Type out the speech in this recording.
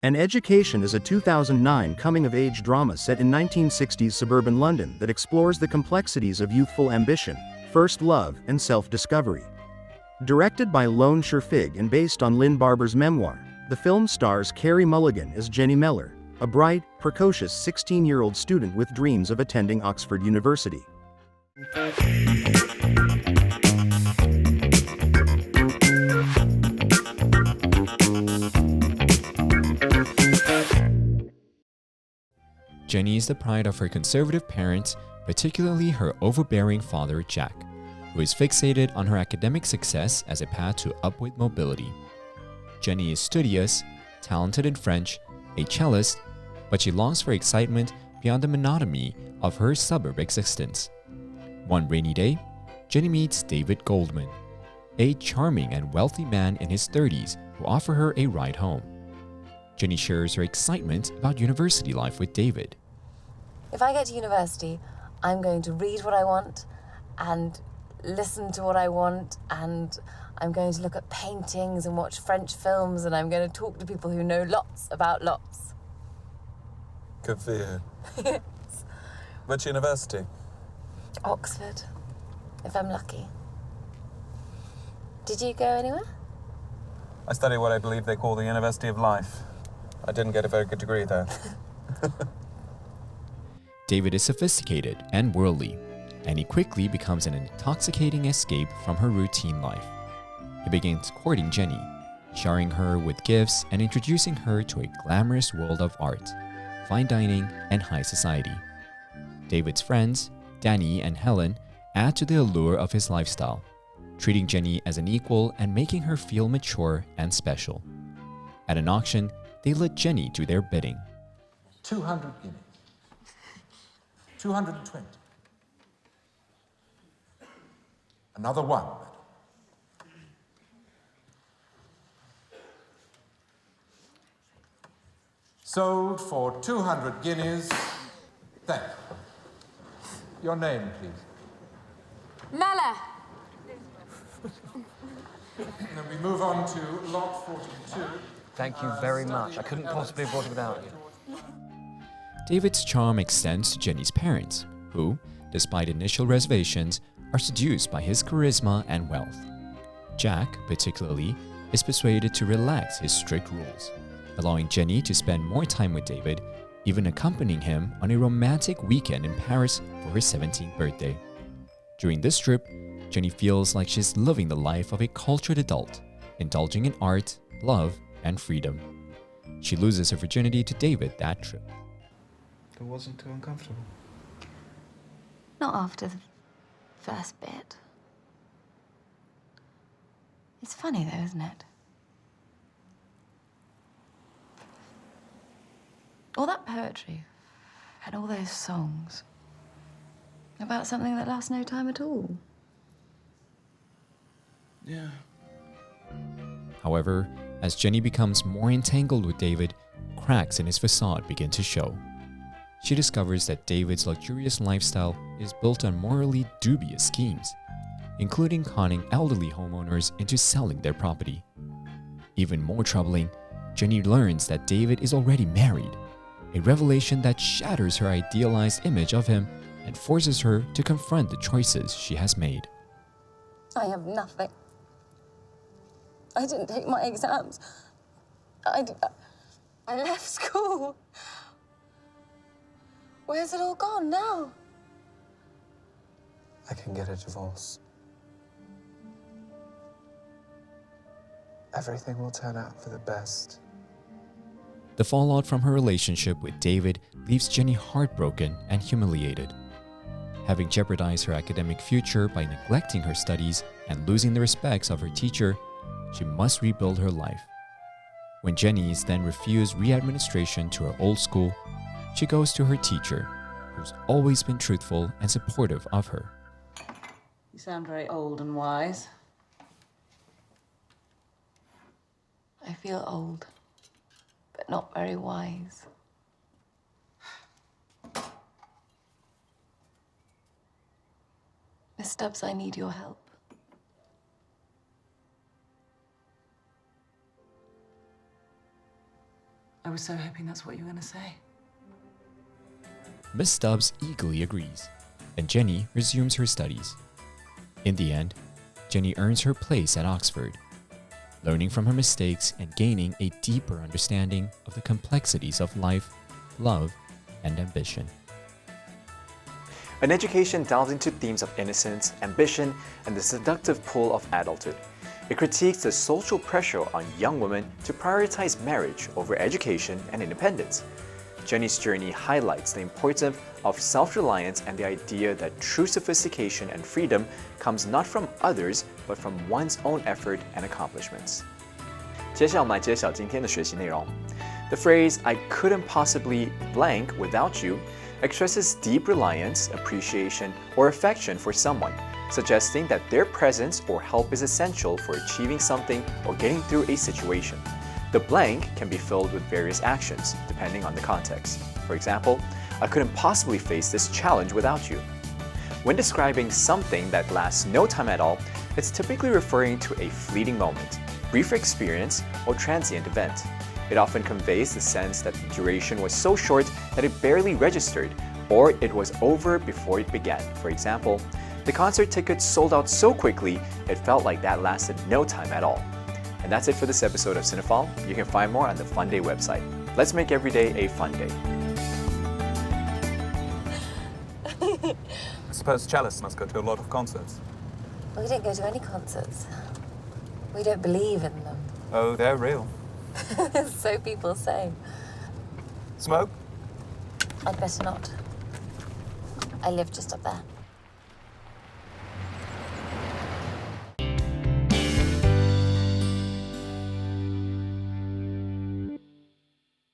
An Education is a 2009 coming-of-age drama set in 1960s suburban London that explores the complexities of youthful ambition, first love, and self-discovery. Directed by Lone Scherfig and based on Lynn Barber's memoir, the film stars Carey Mulligan as Jenny Mellor, a bright, precocious 16-year-old student with dreams of attending Oxford University. Jenny is the pride of her conservative parents, particularly her overbearing father, Jack, who is fixated on her academic success as a path to upward mobility. Jenny is studious, talented in French, a cellist, but she longs for excitement beyond the monotony of her suburb existence. One rainy day, Jenny meets David Goldman, a charming and wealthy man in his 30s who offers her a ride home. Jenny shares her excitement about university life with David. If I get to university, I'm going to read what I want and listen to what I want, and I'm going to look at paintings and watch French films, and I'm going to talk to people who know lots about lots. Good for you. Yes. Which university? Oxford, if I'm lucky. Did you go anywhere? I study what I believe they call the University of Life. I didn't get a very good degree there. David is sophisticated and worldly, and he quickly becomes an intoxicating escape from her routine life. He begins courting Jenny, showering her with gifts and introducing her to a glamorous world of art, fine dining, and high society. David's friends, Danny and Helen, add to the allure of his lifestyle, treating Jenny as an equal and making her feel mature and special. At an auction, they let Jenny do their bidding. 200 guineas. 220. Another one, madam. Sold for 200 guineas. Thank you. Your name, please. Mella! Then we move on to lot 42. Thank you very much. I couldn't possibly have bought it without you. David's charm extends to Jenny's parents, who, despite initial reservations, are seduced by his charisma and wealth. Jack, particularly, is persuaded to relax his strict rules, allowing Jenny to spend more time with David, even accompanying him on a romantic weekend in Paris for her 17th birthday. During this trip, Jenny feels like she's living the life of a cultured adult, indulging in art, love, and freedom. She loses her virginity to David that trip. It wasn't too uncomfortable. Not after the first bit. It's funny though, isn't it? All that poetry and all those songs about something that lasts no time at all. Yeah. However, as Jenny becomes more entangled with David, cracks in his facade begin to show. She discovers that David's luxurious lifestyle is built on morally dubious schemes, including conning elderly homeowners into selling their property. Even more troubling, Jenny learns that David is already married, a revelation that shatters her idealized image of him and forces her to confront the choices she has made. I have nothing. I didn't take my exams. I left school. Where's it all gone now? I can get a divorce. Everything will turn out for the best. The fallout from her relationship with David leaves Jenny heartbroken and humiliated. Having jeopardized her academic future by neglecting her studies and losing the respects of her teacher, she must rebuild her life. When Jenny is then refused re-administration to her old school, she goes to her teacher, who's always been truthful and supportive of her. You sound very old and wise. I feel old, but not very wise. Miss Stubbs, I need your help. I I was so hoping that's what you were going to say. Miss Stubbs eagerly agrees, and Jenny resumes her studies. In the end, Jenny earns her place at Oxford, learning from her mistakes and gaining a deeper understanding of the complexities of life, love, and ambition. An education delves into themes of innocence, ambition, and the seductive pull of adulthood. It critiques the social pressure on young women to prioritize marriage over education and independence. Jenny's journey highlights the importance of self-reliance and the idea that true sophistication and freedom comes not from others, but from one's own effort and accomplishments. 接下来我们来揭晓今天的学习内容。The phrase "I couldn't possibly blank without you" expresses deep reliance, appreciation, or affection for someone, suggesting that their presence or help is essential for achieving something or getting through a situation. The blank can be filled with various actions, depending on the context. For example, I couldn't possibly face this challenge without you. When describing something that lasts no time at all, it's typically referring to a fleeting moment, brief experience, or transient event. It often conveys the sense that the duration was so short that it barely registered, or it was over before it began. For example, the concert tickets sold out so quickly, it felt like that lasted no time at all. And that's it for this episode of Cinephile. You can find more on the FUNDAY website. Let's make every day a fun day. I suppose cellists must go to a lot of concerts. We don't go to any concerts. We don't believe in them. Oh, they're real. So people say. Smoke? I'd better not. I live just up there.